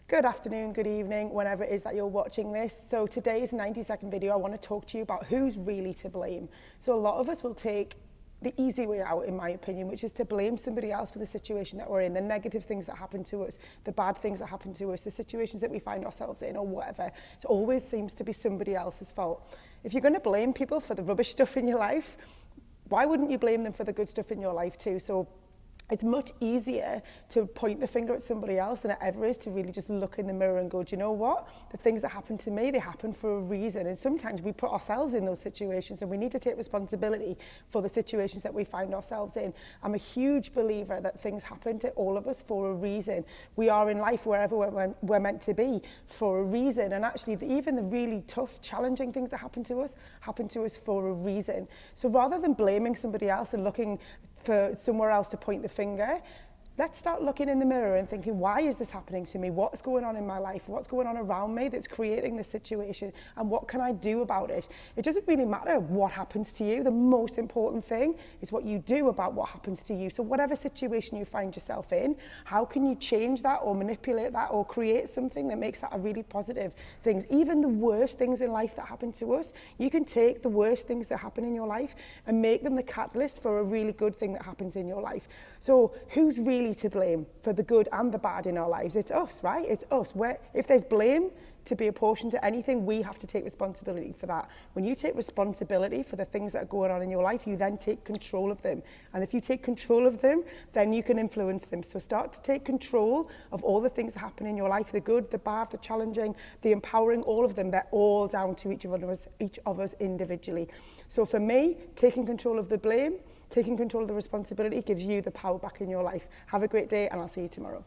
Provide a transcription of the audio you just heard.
Good afternoon, good evening, whenever it is that you're watching this. So today's 90-second video, I want to talk to you about who's really to blame. So a lot of us will take the easy way out, in my opinion, which is to blame somebody else for the situation that we're in, the negative things that happen to us, the bad things that happen to us, the situations that we find ourselves in or whatever. It always seems to be somebody else's fault. If you're going to blame people for the rubbish stuff in your life, why wouldn't you blame them for the good stuff in your life too? So it's much easier to point the finger at somebody else than it ever is to really just look in the mirror and go, do you know what? The things that happen to me, they happen for a reason. And sometimes we put ourselves in those situations and we need to take responsibility for the situations that we find ourselves in. I'm a huge believer that things happen to all of us for a reason. We are in life wherever we're meant to be for a reason. And actually, even the really tough, challenging things that happen to us for a reason. So rather than blaming somebody else and looking for somewhere else to point the finger, let's start looking in the mirror and thinking, why is this happening to me? What's going on in my life? What's going on around me that's creating this situation? And what can I do about it? It doesn't really matter what happens to you. The most important thing is what you do about what happens to you. So whatever situation you find yourself in, how can you change that or manipulate that or create something that makes that a really positive thing? Even the worst things in life that happen to us, you can take the worst things that happen in your life and make them the catalyst for a really good thing that happens in your life. So who's really to blame for the good and the bad in our lives? It's us, right? It's us. If there's blame to be apportioned to anything, we have to take responsibility for that. When you take responsibility for the things that are going on in your life, you then take control of them. And if you take control of them, then you can influence them. So start to take control of all the things that happen in your life, the good, the bad, the challenging, the empowering, all of them. They're all down to each of us individually. So for me, taking control of the blame, taking control of the responsibility gives you the power back in your life. Have a great day and I'll see you tomorrow.